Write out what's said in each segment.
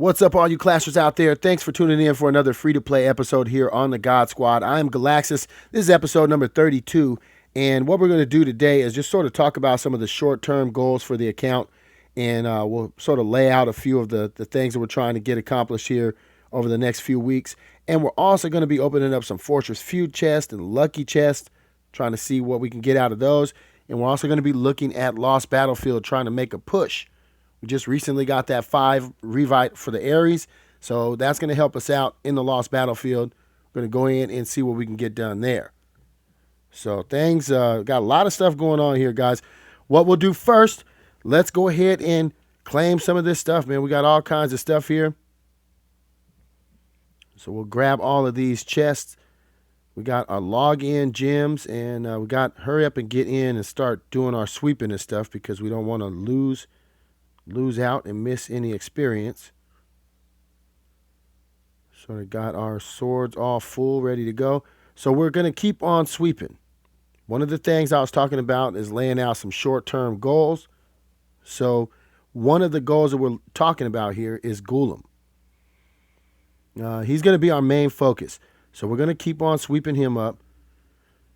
What's up, all you clashers out there? Thanks for tuning in for another free-to-play episode here on the God Squad. I'm Galaxus. This is episode number 32, and what we're going to do today is just sort of talk about some of the short-term goals for the account, and we'll sort of lay out a few of the things that we're trying to get accomplished here over the next few weeks. And we're also going to be opening up some Fortress Feud chests and Lucky chests, trying to see what we can get out of those. And we're also going to be looking at Lost Battlefield, trying to make a push. We just recently got that 5 Revite for the Ares, so that's going to help us out in the Lost Battlefield. We're going to go in and see what we can get done there. So things, got a lot of stuff going on here, guys. What we'll do first, let's go ahead and claim some of this stuff, man. We got all kinds of stuff here. So we'll grab all of these chests. We got our login gems, and we got hurry up and get in and start doing our sweeping and stuff because we don't want to lose out and miss any experience. Sort of got our swords all full, ready to go. So we're going to keep on sweeping. One of the things I was talking about is laying out some short-term goals. So one of the goals that we're talking about here is Golem. He's going to be our main focus. So we're going to keep on sweeping him up.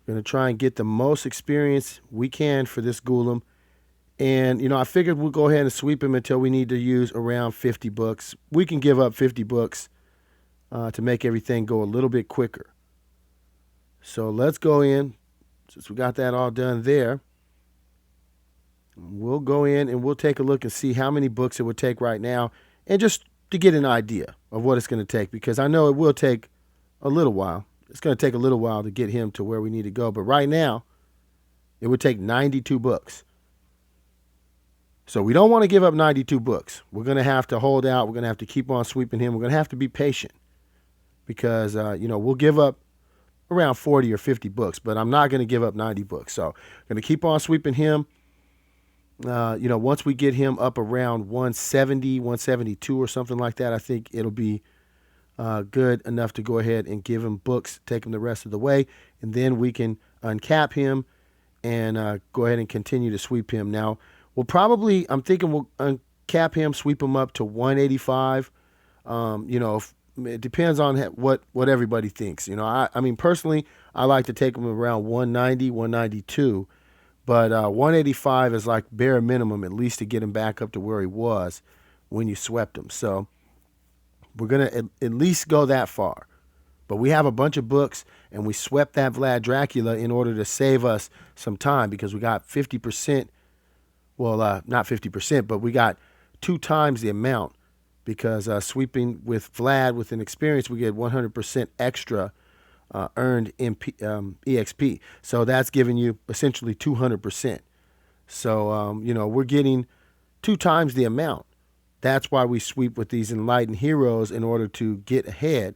We're going to try and get the most experience we can for this Golem. And, you know, I figured we'll go ahead and sweep him until we need to use around 50 books. We can give up 50 books to make everything go a little bit quicker. So let's go in. Since we got that all done there, we'll go in and we'll take a look and see how many books it would take right now. And just to get an idea of what it's going to take, because I know it will take a little while. It's going to take a little while to get him to where we need to go. But right now, it would take 92 books. So we don't want to give up 92 books. We're going to have to hold out. We're going to have to keep on sweeping him. We're going to have to be patient because, we'll give up around 40 or 50 books, but I'm not going to give up 90 books. So I'm going to keep on sweeping him. Once we get him up around 170, 172 or something like that, I think it'll be good enough to go ahead and give him books, take him the rest of the way, and then we can uncap him and go ahead and continue to sweep him. Now, I'm thinking we'll uncap him, sweep him up to 185. It depends on what everybody thinks. I mean, personally, I like to take him around 190, 192. But 185 is like bare minimum, at least to get him back up to where he was when you swept him. So we're going to at least go that far. But we have a bunch of books, and we swept that Vlad Dracula in order to save us some time because we got 50%. Well, not 50%, but we got 2 times the amount because sweeping with Vlad with an experience, we get 100% extra earned EXP. So that's giving you essentially 200%. So, we're getting 2 times the amount. That's why we sweep with these enlightened heroes in order to get ahead,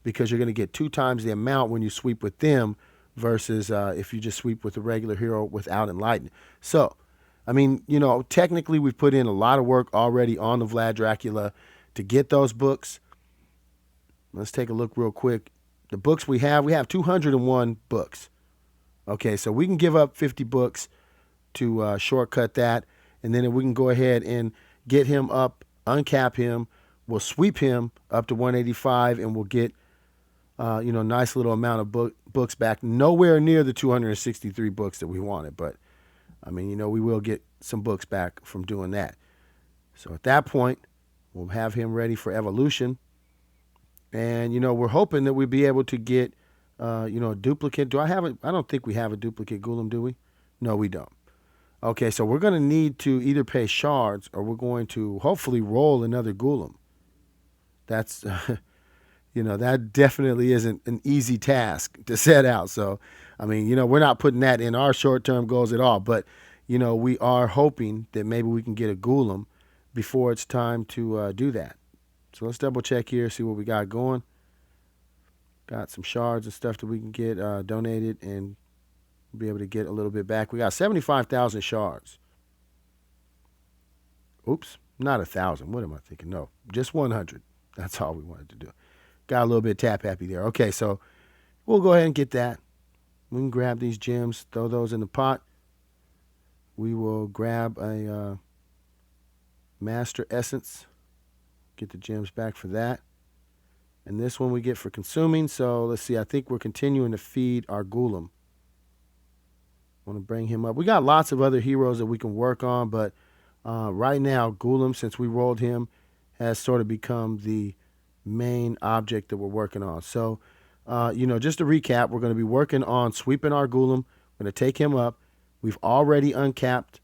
because you're going to get 2 times the amount when you sweep with them versus if you just sweep with a regular hero without enlightened. So, I mean, technically we've put in a lot of work already on the Vlad Dracula to get those books. Let's take a look real quick. The books we have 201 books. Okay, so we can give up 50 books to shortcut that, and then we can go ahead and get him up, uncap him. We'll sweep him up to 185, and we'll get, nice little amount of books back. Nowhere near the 263 books that we wanted, but I mean, we will get some books back from doing that. So at that point, we'll have him ready for evolution. And, we're hoping that we'll be able to get, a duplicate. I don't think we have a duplicate Golem, do we? No, we don't. Okay, so we're going to need to either pay shards or we're going to hopefully roll another Golem. That's, that definitely isn't an easy task to set out. So, I mean, we're not putting that in our short-term goals at all. But, we are hoping that maybe we can get a Golem before it's time to do that. So let's double check here, see what we got going. Got some shards and stuff that we can get donated and be able to get a little bit back. We got 75,000 shards. Oops, not 1,000. What am I thinking? No, just 100. That's all we wanted to do. Got a little bit tap happy there. Okay, so we'll go ahead and get that. We can grab these gems, throw those in the pot. We will grab a Master Essence. Get the gems back for that. And this one we get for consuming. So let's see. I think we're continuing to feed our Golem. Want to bring him up. We got lots of other heroes that we can work on, but right now, Golem, since we rolled him, has sort of become the main object that we're working on. So, just to recap, we're going to be working on sweeping our Golem. We're going to take him up. We've already uncapped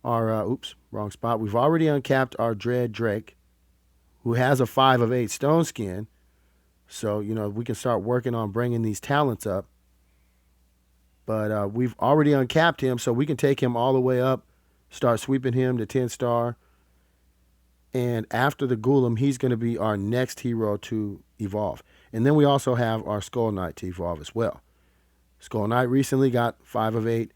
our, wrong spot. We've already uncapped our Dread Drake, who has a 5 of 8 stone skin. So, we can start working on bringing these talents up. But we've already uncapped him, so we can take him all the way up, start sweeping him to 10-star. And after the Golem, he's going to be our next hero to evolve. And then we also have our Skull Knight to evolve as well. Skull Knight recently got 5 of 8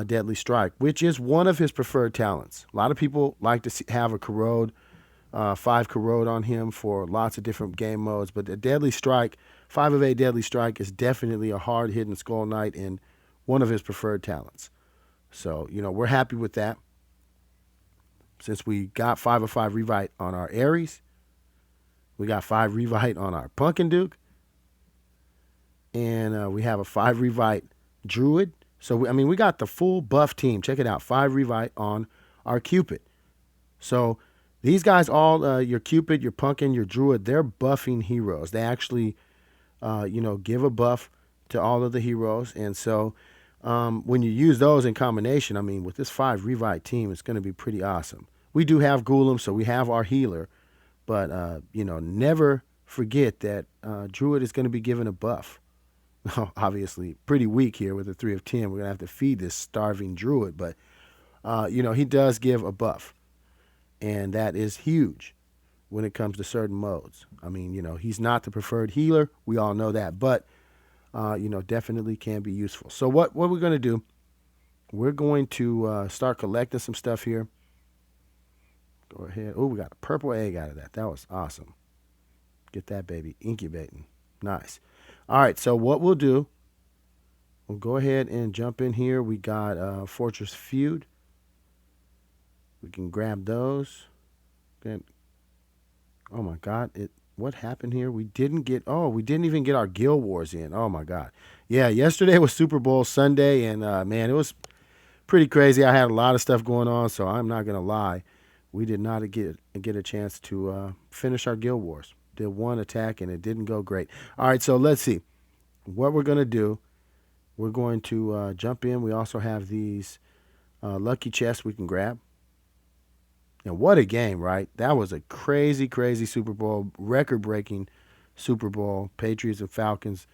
Deadly Strike, which is one of his preferred talents. A lot of people like to have a Corrode, 5 Corrode on him for lots of different game modes. But the Deadly Strike, 5 of 8 Deadly Strike is definitely a hard-hitting Skull Knight and one of his preferred talents. So, we're happy with that. Since we got 5 of 5 Revite on our Ares, we got 5 Revite on our Pumpkin Duke, and we have a 5 Revite Druid. So, we got the full buff team. Check it out, 5 Revite on our Cupid. So, these guys all, your Cupid, your Pumpkin, your Druid, they're buffing heroes. They actually, give a buff to all of the heroes. And so when you use those in combination, with this 5 Revite team, it's going to be pretty awesome. We do have Golem, so we have our healer. But, never forget that Druid is going to be given a buff. Obviously, pretty weak here with a 3 of 10. We're going to have to feed this starving Druid. But, he does give a buff. And that is huge when it comes to certain modes. He's not the preferred healer. We all know that. But, definitely can be useful. So what we're going to do, we're going to start collecting some stuff here. Go ahead. Oh, we got a purple egg out of that. That was awesome. Get that baby incubating. Nice. All right, so what we'll do, we'll go ahead and jump in here. We got Fortress Feud. We can grab those. Then, oh my God, what happened here? We didn't even get our Guild Wars in. Oh my God. Yeah, yesterday was Super Bowl Sunday, and man, it was pretty crazy. I had a lot of stuff going on, so I'm not gonna lie. We did not get a chance to finish our Guild Wars. Did one attack, and it didn't go great. All right, so let's see. What we're gonna do, we're going to jump in. We also have these lucky chests we can grab. And what a game, right? That was a crazy, crazy Super Bowl, record-breaking Super Bowl, Patriots and Falcons.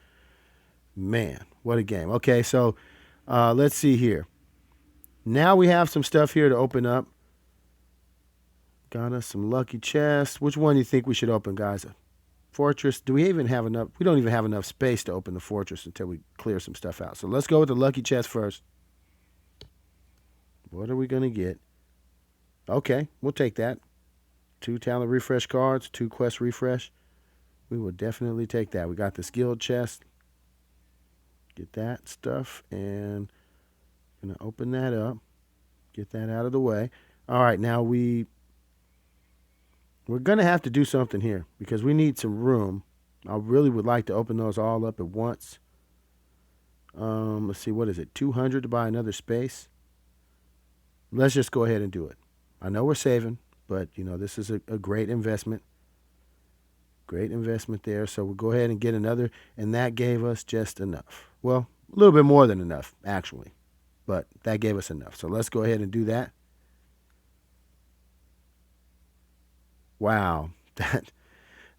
Man, what a game. Okay, so let's see here. Now we have some stuff here to open up. Got us some lucky chests. Which one do you think we should open, guys? A fortress. Do we even have enough? We don't even have enough space to open the fortress until we clear some stuff out. So let's go with the lucky chest first. What are we going to get? Okay, we'll take that. 2 talent refresh cards, 2 quest refresh. We will definitely take that. We got the skilled chest. Get that stuff, and gonna open that up. Get that out of the way. All right, now we're gonna have to do something here because we need some room. I really would like to open those all up at once. Let's see, what is it? 200 to buy another space. Let's just go ahead and do it. I know we're saving, but, this is a great investment. Great investment there. So we'll go ahead and get another, and that gave us just enough. Well, a little bit more than enough, actually, but that gave us enough. So let's go ahead and do that. Wow,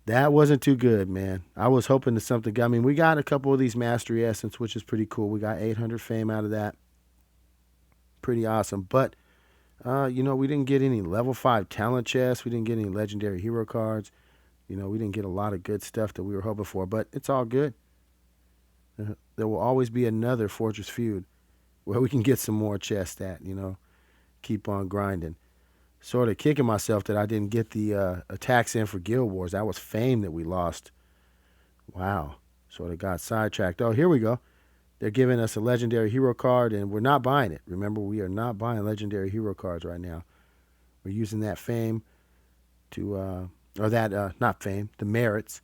that wasn't too good, man. I was hoping that something. We got a couple of these Mastery Essence, which is pretty cool. We got 800 fame out of that. Pretty awesome, but we didn't get any level 5 talent chests. We didn't get any legendary hero cards. We didn't get a lot of good stuff that we were hoping for, but it's all good. There will always be another Fortress Feud where we can get some more chests at, keep on grinding. Sort of kicking myself that I didn't get the attacks in for Guild Wars. That was fame that we lost. Wow. Sort of got sidetracked. Oh, here we go. They're giving us a legendary hero card, and we're not buying it. Remember, we are not buying legendary hero cards right now. We're using that fame to, or that, not fame, the merits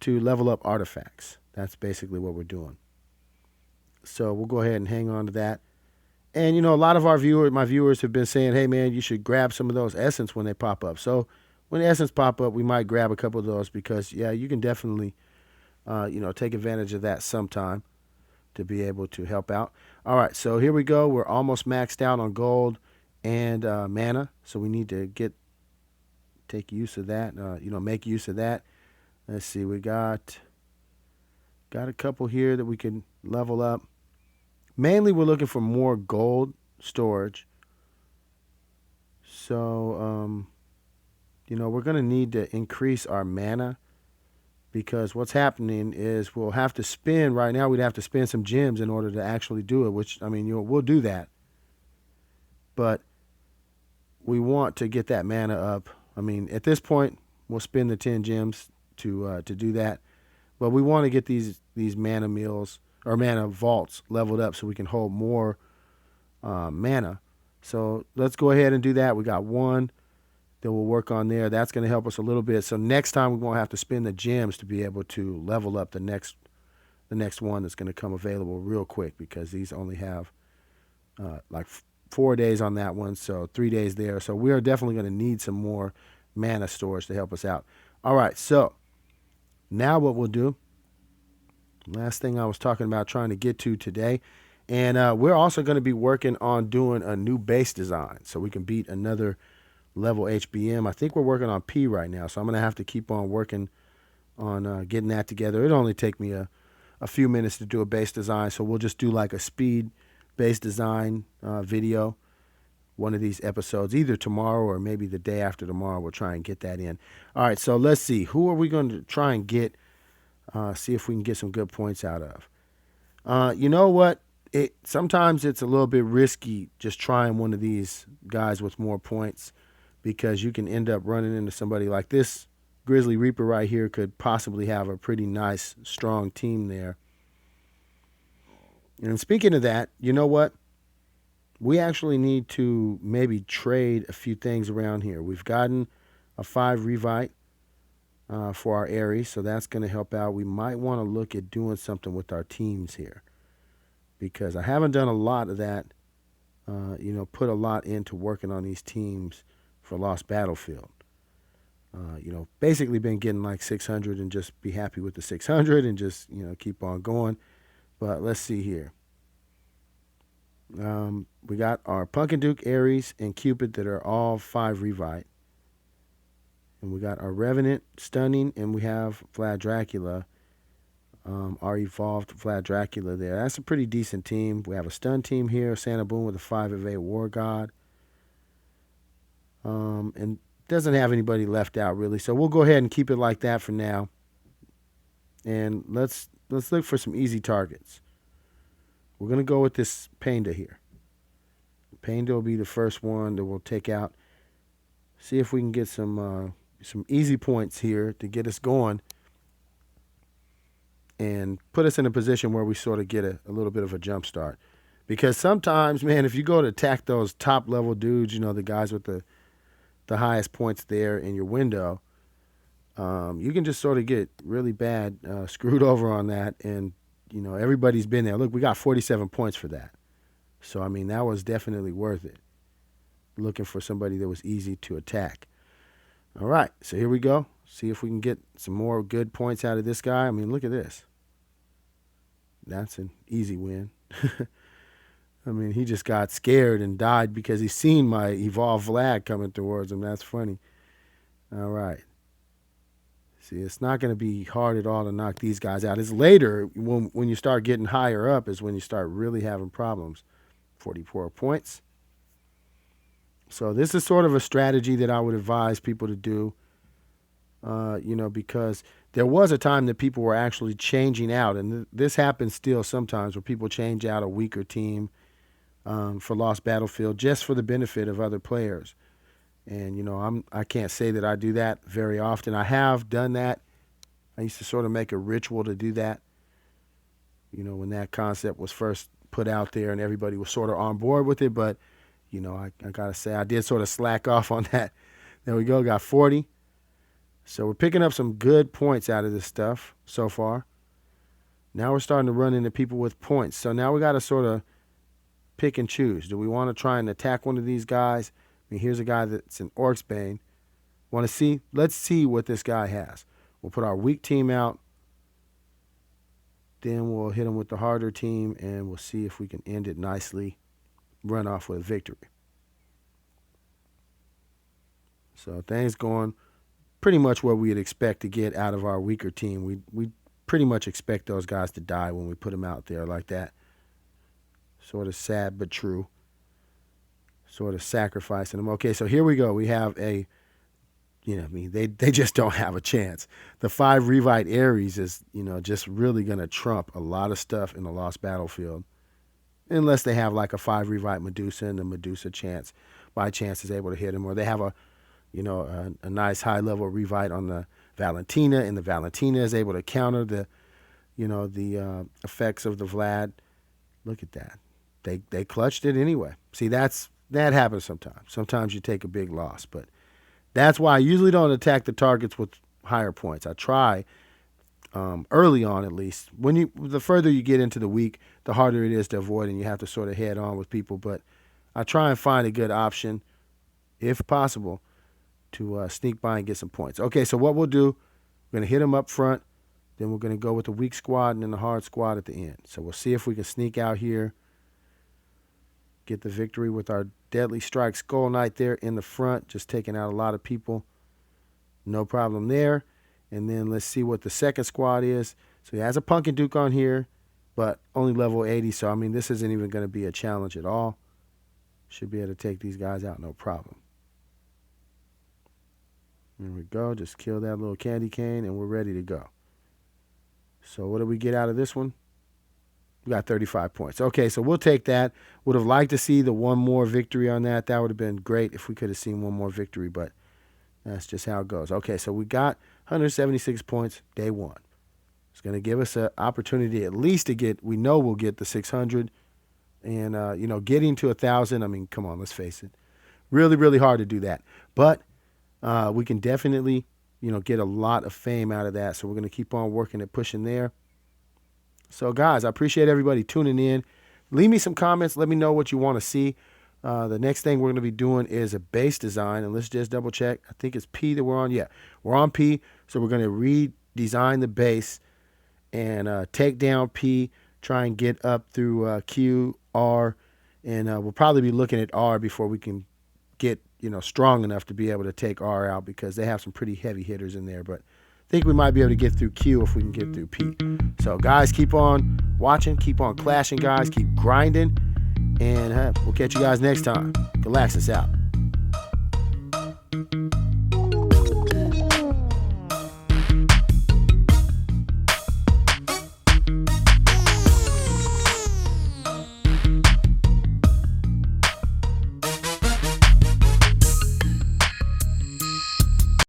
to level up artifacts. That's basically what we're doing. So we'll go ahead and hang on to that. And, a lot of my viewers have been saying, hey, man, you should grab some of those essence when they pop up. So when the essence pop up, we might grab a couple of those because, yeah, you can definitely, take advantage of that sometime to be able to help out. All right, so here we go. We're almost maxed out on gold and mana, so we need to take use of that, make use of that. Let's see, we got a couple here that we can level up. Mainly, we're looking for more gold storage. So, we're going to need to increase our mana because what's happening is we'll have to spend, right now we'd have to spend some gems in order to actually do it, which, we'll do that. But we want to get that mana up. At this point, we'll spend the 10 gems to do that. But we want to get these mana mills or mana vaults leveled up so we can hold more mana. So let's go ahead and do that. We got one that we'll work on there. That's going to help us a little bit. So next time we won't have to spend the gems to be able to level up the next one that's going to come available real quick because these only have like 4 days on that one, so 3 days there. So we are definitely going to need some more mana storage to help us out. All right, so now what we'll do, last thing I was talking about trying to get to today, and we're also going to be working on doing a new base design so we can beat another level HBM. I think we're working on P right now, so I'm going to have to keep on working on getting that together. It'll only take me a few minutes to do a base design, so we'll just do like a speed base design video, one of these episodes, either tomorrow or maybe the day after tomorrow. We'll try and get that in. All right, so let's see. Who are we going to try and get, see if we can get some good points out of? You know what? Sometimes it's a little bit risky just trying one of these guys with more points because you can end up running into somebody like this. Grizzly Reaper right here could possibly have a pretty nice, strong team there. And speaking of that, you know what? We actually need to maybe trade a few things around here. We've gotten a 5 Revite for our Ares, so that's going to help out. We might want to look at doing something with our teams here because I haven't done a lot of that, put a lot into working on these teams for Lost Battlefield. Basically been getting like 600 and just be happy with the 600 and just, keep on going. But let's see here. We got our Pumpkin Duke, Ares, and Cupid that are all 5 Revite. And we got our Revenant, Stunning, and we have Vlad Dracula, our evolved Vlad Dracula there. That's a pretty decent team. We have a stun team here, Santa Boone with a 5 of 8 War God. And doesn't have anybody left out really. So we'll go ahead and keep it like that for now. And let's look for some easy targets. We're going to go with this Panda here. Panda will be the first one that we'll take out. See if we can get some easy points here to get us going and put us in a position where we sort of get a little bit of a jump start. Because sometimes, man, if you go to attack those top level dudes, the guys with the highest points there in your window, you can just sort of get really bad screwed over on that. And, everybody's been there. Look, we got 47 points for that. So, that was definitely worth it. Looking for somebody that was easy to attack. All right, so here we go. See if we can get some more good points out of this guy. Look at this. That's an easy win. He just got scared and died because he seen my evolved Vlad coming towards him. That's funny. All right. See, it's not going to be hard at all to knock these guys out. It's later when you start getting higher up is when you start really having problems. 44 points. So this is sort of a strategy that I would advise people to do, because there was a time that people were actually changing out, and this happens still sometimes where people change out a weaker team for Lost Battlefield just for the benefit of other players. And, I can't say that I do that very often. I have done that. I used to sort of make a ritual to do that, when that concept was first put out there and everybody was sort of on board with it. But, I got to say I did sort of slack off on that. There we go. Got 40. So we're picking up some good points out of this stuff so far. Now we're starting to run into people with points. So now we got to sort of pick and choose. Do we want to try and attack one of these guys? I mean, here's a guy that's an Orc's Bane. Want to see? Let's see what this guy has. We'll put our weak team out. Then we'll hit him with the harder team, and we'll see if we can end it nicely, run off with a victory. So things going pretty much what we'd expect to get out of our weaker team. We pretty much expect those guys to die when we put them out there like that. Sort of sad but true. Sort of sacrificing them. Okay, so here we go. We have a, they just don't have a chance. The 5 Revite Ares is, just really going to trump a lot of stuff in the Lost Battlefield. Unless they have like a 5 Revite Medusa and the Medusa by chance is able to hit him. Or they have a nice high-level Revite on the Valentina, and the Valentina is able to counter the effects of the Vlad. Look at that. They clutched it anyway. See, that happens sometimes. Sometimes you take a big loss, but that's why I usually don't attack the targets with higher points. I try early on, at least. The further you get into the week, the harder it is to avoid, and you have to sort of head on with people. But I try and find a good option, if possible, to sneak by and get some points. Okay, so what we'll do, we're going to hit them up front, then we're going to go with the weak squad and then the hard squad at the end. So we'll see if we can sneak out here, get the victory with our Deadly Strike Skull Knight there in the front, just taking out a lot of people. No problem there. And then let's see what the second squad is. So he has a Pumpkin Duke on here, but only level 80. So, I mean, this isn't even going to be a challenge at all. Should be able to take these guys out, no problem. There we go. Just kill that little candy cane, and we're ready to go. So what do we get out of this one? We got 35 points. Okay, so we'll take that. Would have liked to see the one more victory on that. That would have been great if we could have seen one more victory, but that's just how it goes. Okay, so we got 176 points day one. It's going to give us an opportunity at least to get, we know we'll get the 600. And, getting to 1,000, I mean, come on, let's face it. Really, really hard to do that. But we can definitely, get a lot of fame out of that. So we're going to keep on working and pushing there. So, guys, I appreciate everybody tuning in. Leave me some comments. Let me know what you want to see. The next thing we're going to be doing is a base design. And let's just double check. I think it's P that we're on. Yeah, we're on P. So we're going to redesign the base and take down P, try and get up through Q, R. And we'll probably be looking at R before we can get, strong enough to be able to take R out because they have some pretty heavy hitters in there. But I think we might be able to get through Q if we can get through P. So, guys, keep on watching. Keep on clashing, guys. Keep grinding. And we'll catch you guys next time. Galaxus out.